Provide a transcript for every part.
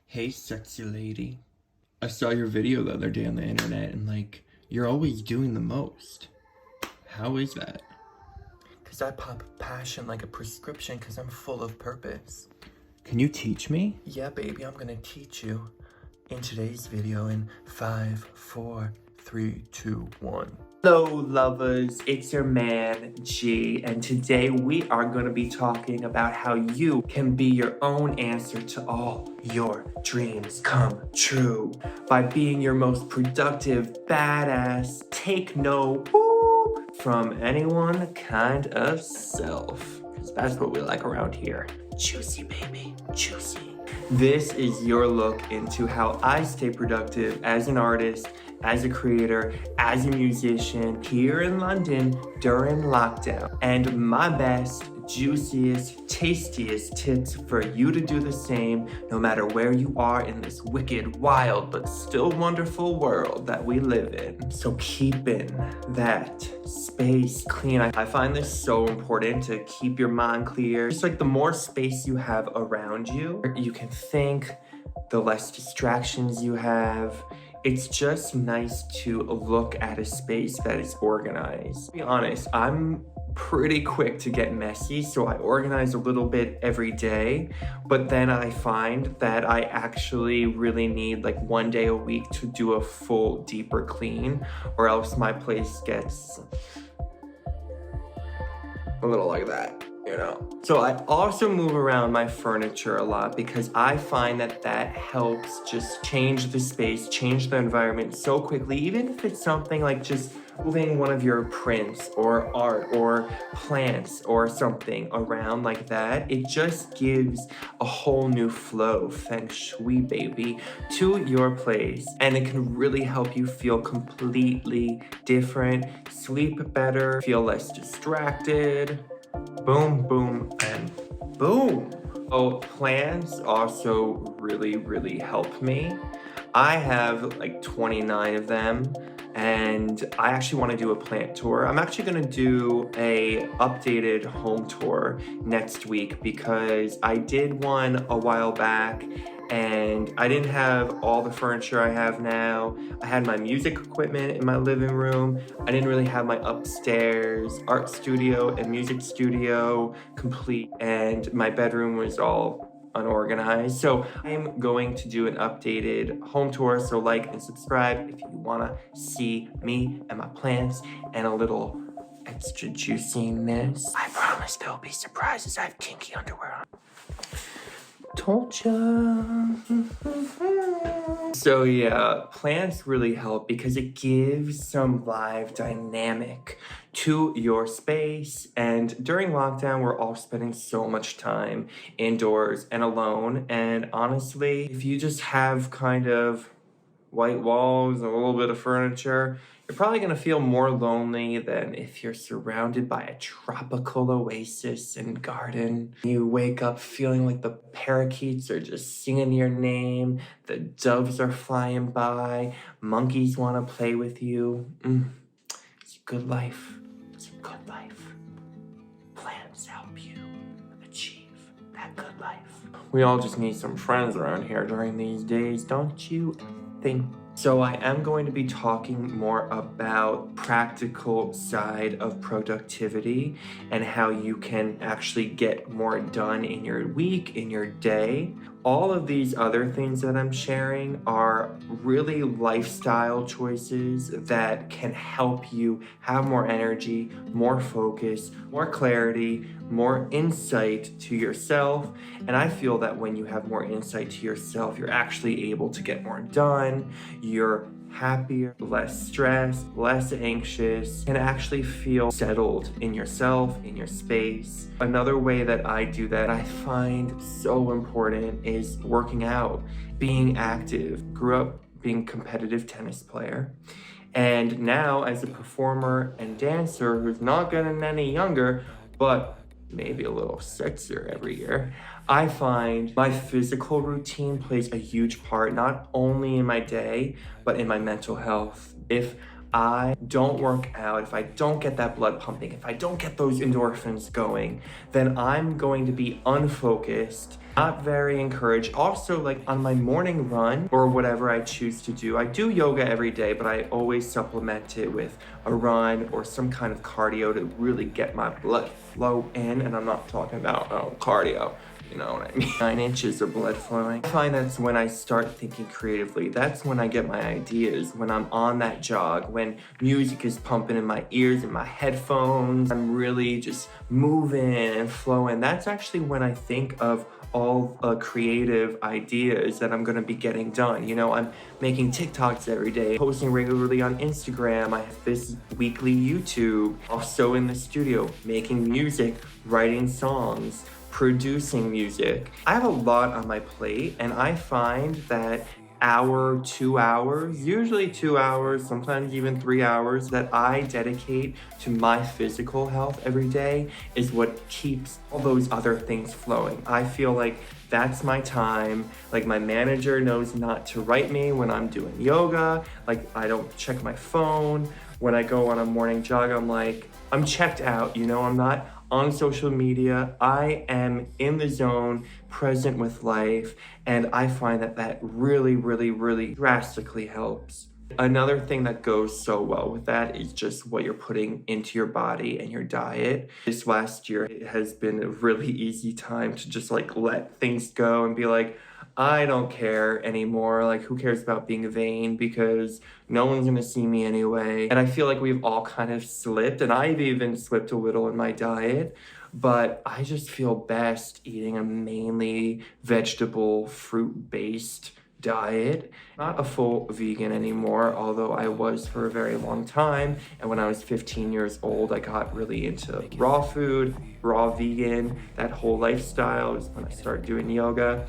Hey, sexy lady. I saw your video the other day on the internet and you're always doing the most. How is that? Cause I pop passion like a prescription cause I'm full of purpose. Can you teach me? Yeah, baby, I'm gonna teach you in today's video in 5, 4, 3, 2, 1. Hello lovers, it's your man G, and today we are going to be talking about how you can be your own answer to all your dreams come true by being your most productive, badass, take no woo from anyone kind of self, because that's what we like around here. Juicy, baby, juicy. This is your look into how I stay productive as an artist, as a creator, as a musician here in London during lockdown. And my best, juiciest, tastiest tips for you to do the same no matter where you are in this wicked, wild, but still wonderful world that we live in. So keeping that space clean. I find this so important to keep your mind clear. Just like the more space you have around you, you can think, the less distractions you have. It's just nice to look at a space that is organized. To be honest, I'm pretty quick to get messy, so I organize a little bit every day, but then I find that I actually really need like 1 day a week to do a full, deeper clean, or else my place gets a little like that. So I also move around my furniture a lot because I find that that helps just change the space, change the environment so quickly, even if it's something like just moving one of your prints or art or plants or something around like that. It just gives a whole new flow, feng shui baby, to your place, and it can really help you feel completely different, sleep better, feel less distracted. Boom, boom, and boom. Oh, plants also really help me. I have like 29 of them, and I actually want to do a plant tour. I'm actually going to do a updated home tour next week because I did one a while back and I didn't have all the furniture I have now. I had my music equipment in my living room. I didn't really have my upstairs art studio and music studio complete, and my bedroom was all unorganized. So I'm going to do an updated home tour, so like and subscribe if you want to see me and my plants and a little extra juiciness. I promise there'll be surprises. I have kinky underwear on. Told ya. So yeah, plants really help because it gives some live dynamic to your space. And during lockdown, we're all spending so much time indoors and alone. And honestly, if you just have kind of white walls and a little bit of furniture, you're probably going to feel more lonely than if you're surrounded by a tropical oasis and garden. You wake up feeling like the parakeets are just singing your name, the doves are flying by, monkeys want to play with you. It's a good life. It's a good life. Plants help you achieve that good life. We all just need some friends around here during these days, don't you think? So I am going to be talking more about practical side of productivity and how you can actually get more done in your week, in your day. All of these other things that I'm sharing are really lifestyle choices that can help you have more energy, more focus, more clarity, more insight to yourself. And I feel that when you have more insight to yourself, you're actually able to get more done. You're happier, less stressed, less anxious, and actually feel settled in yourself, in your space. Another way that I do that I find so important is working out, being active. Grew up being a competitive tennis player, and now as a performer and dancer who's not getting any younger, but maybe a little sexier every year, I find my physical routine plays a huge part, not only in my day, but in my mental health. If I don't work out, if I don't get that blood pumping, if I don't get those endorphins going, then I'm going to be unfocused, Not very encouraged. Also, like on my morning run or whatever I choose to do, I do yoga every day, but I always supplement it with a run or some kind of cardio to really get my blood flow in. And I'm not talking about cardio. You know what I mean? 9 inches of blood flowing. I find that's when I start thinking creatively. That's when I get my ideas, when I'm on that jog, when music is pumping in my ears and my headphones. I'm really just moving and flowing. That's actually when I think of all creative ideas that I'm gonna be getting done. You know, I'm making TikToks every day, posting regularly on Instagram. I have this weekly YouTube, also in the studio, making music, writing songs, producing music. I have a lot on my plate, and I find that hour, 2 hours, usually 2 hours, sometimes even 3 hours that I dedicate to my physical health every day is what keeps all those other things flowing. I feel like that's my time. Like my manager knows not to write me when I'm doing yoga. Like I don't check my phone. When I go on a morning jog, I'm like, I'm checked out, you know, I'm not on social media. I am in the zone, present with life, and I find that that really drastically helps. Another thing that goes so well with that is just what you're putting into your body and your diet. This last year, it has been a really easy time to just like let things go and be like, I don't care anymore. Like, who cares about being vain because no one's gonna see me anyway. And I feel like we've all kind of slipped, and I've even slipped a little in my diet, but I just feel best eating a mainly vegetable, fruit-based diet. Not a full vegan anymore, although I was for a very long time. And when I was 15 years old, I got really into raw food, raw vegan. That whole lifestyle is when I started doing yoga.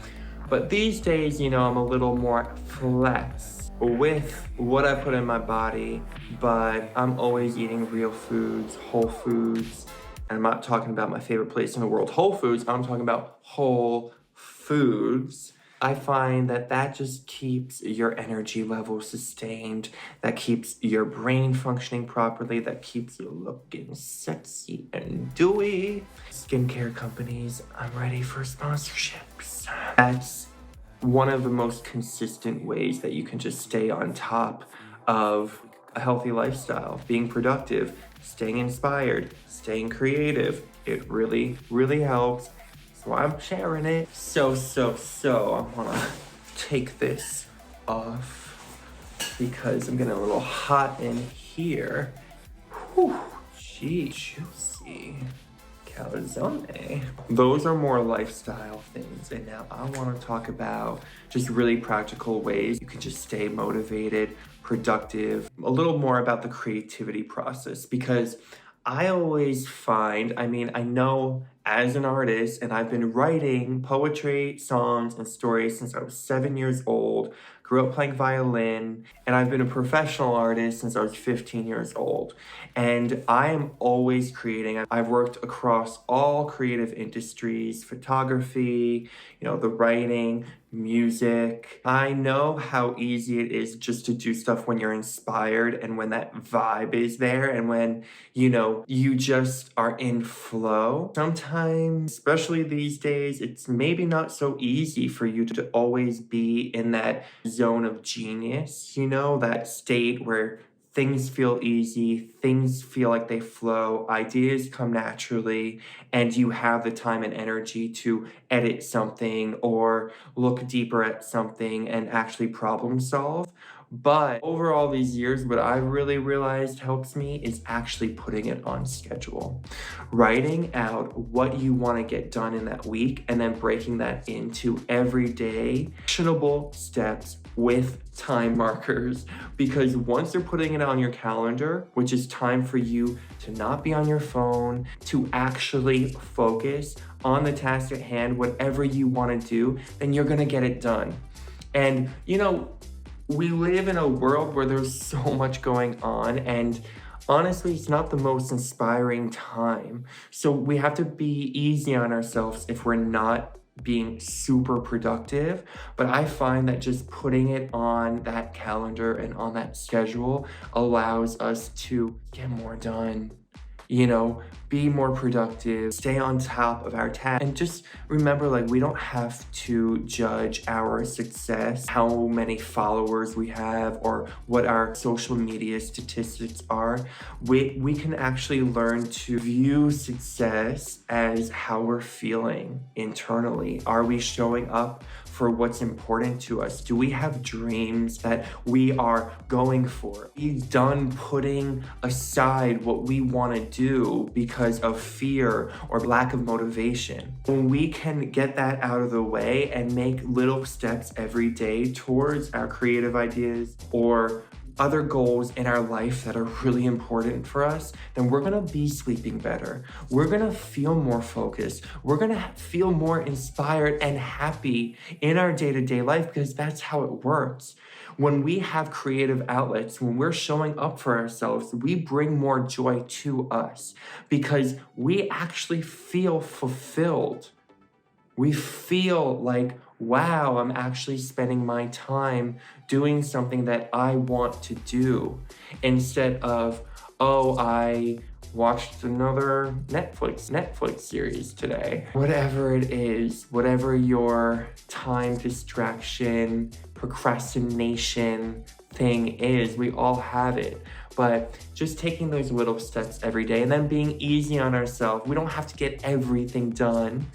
But these days, you know, I'm a little more flex with what I put in my body, but I'm always eating real foods, whole foods. And I'm not talking about my favorite place in the world, Whole Foods. I'm talking about whole foods. I find that that just keeps your energy level sustained, that keeps your brain functioning properly, that keeps you looking sexy and dewy. Skincare companies, I'm ready for sponsorships. That's one of the most consistent ways that you can just stay on top of a healthy lifestyle, being productive, staying inspired, staying creative. It really helps. So I'm sharing it. So, I wanna take this off because I'm getting a little hot in here. Whew, gee, juicy. Calzone. Those are more lifestyle things. And now I wanna talk about just really practical ways you can just stay motivated, productive, a little more about the creativity process, because I always find, I mean, I know as an artist, and I've been writing poetry, songs, and stories since I was 7 years old, grew up playing violin, and I've been a professional artist since I was 15 years old. And I am always creating. I've worked across all creative industries, photography, you know, the writing, music. I know how easy it is just to do stuff when you're inspired and when that vibe is there and when, you know, you just are in flow. Sometimes, especially these days, it's maybe not so easy for you to always be in that zone of genius, you know, that state where things feel easy, things feel like they flow, ideas come naturally, and you have the time and energy to edit something or look deeper at something and actually problem solve. But over all these years, what I've really realized helps me is actually putting it on schedule. Writing out what you want to get done in that week and then breaking that into everyday actionable steps with time markers. Because once you're putting it on your calendar, which is time for you to not be on your phone, to actually focus on the task at hand, whatever you want to do, then you're going to get it done. And, you know, we live in a world where there's so much going on, and honestly, it's not the most inspiring time. So we have to be easy on ourselves if we're not being super productive. But I find that just putting it on that calendar and on that schedule allows us to get more done. be more productive, stay on top of our tasks, and just remember, like, we don't have to judge our success, how many followers we have, or what our social media statistics are. We can actually learn to view success as how we're feeling internally. Are we showing up for what's important to us? Do we have dreams that we are going for? Are we done putting aside what we want to do because of fear or lack of motivation? When we can get that out of the way and make little steps every day towards our creative ideas or other goals in our life that are really important for us, then we're gonna be sleeping better. We're gonna feel more focused. We're gonna feel more inspired and happy in our day-to-day life, because that's how it works. When we have creative outlets, when we're showing up for ourselves, we bring more joy to us because we actually feel fulfilled. We feel like, wow, I'm actually spending my time doing something that I want to do, instead of, oh, I watched another Netflix series today. Whatever it is, whatever your time distraction, procrastination thing is, we all have it. But just taking those little steps every day and then being easy on ourselves. We don't have to get everything done,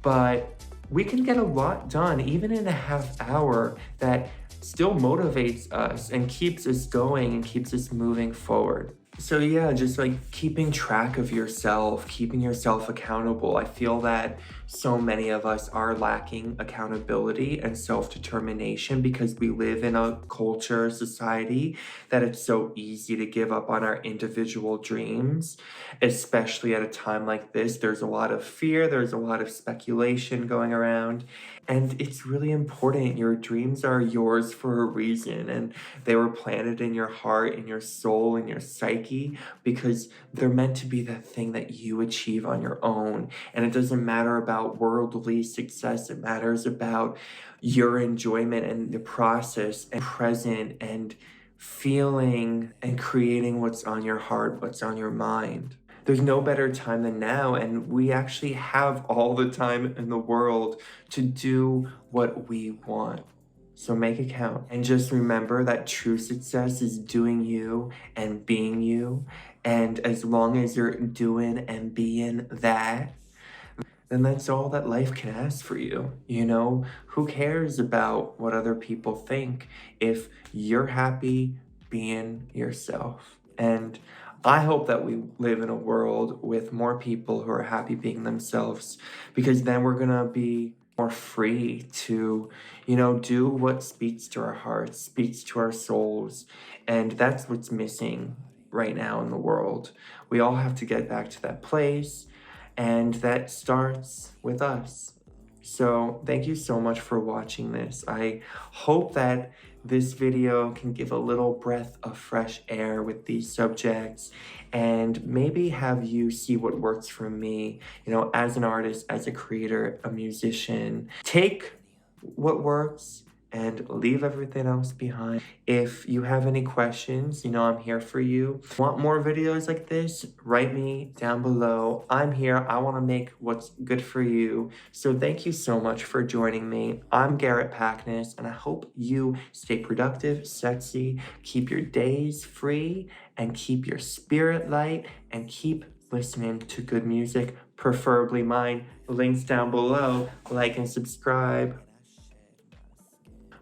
but we can get a lot done even in a half hour that still motivates us and keeps us going and keeps us moving forward. So yeah, just like keeping track of yourself, keeping yourself accountable. I feel that so many of us are lacking accountability and self-determination because we live in a culture, society, that it's so easy to give up on our individual dreams, especially at a time like this. There's a lot of fear, there's a lot of speculation going around, and it's really important. Your dreams are yours for a reason, and they were planted in your heart, in your soul, in your psyche, because they're meant to be that thing that you achieve on your own. And it doesn't matter about worldly success, it matters about your enjoyment and the process and present and feeling and creating what's on your heart, what's on your mind. There's no better time than now, and we actually have all the time in the world to do what we want. So make it count. And just remember that true success is doing you and being you. And as long as you're doing and being that, then that's all that life can ask for you. Who cares about what other people think if you're happy being yourself? And I hope that we live in a world with more people who are happy being themselves, because then we're gonna be more free to, do what speaks to our hearts, speaks to our souls. And that's what's missing right now in the world. We all have to get back to that place, and that starts with us. So thank you so much for watching this. I hope that this video can give a little breath of fresh air with these subjects and maybe have you see what works for me, as an artist, as a creator, a musician. Take what works and leave everything else behind. If you have any questions, I'm here for you. Want more videos like this? Write me down below. I'm here. I want to make what's good for you. So thank you so much for joining me. I'm GARRETT PAKNIS, and I hope you stay productive, sexy, keep your days free, and keep your spirit light, and keep listening to good music, preferably mine. Links down below. Like and subscribe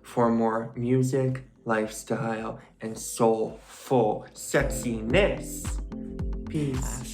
for more music, lifestyle, and soulful sexiness. Peace.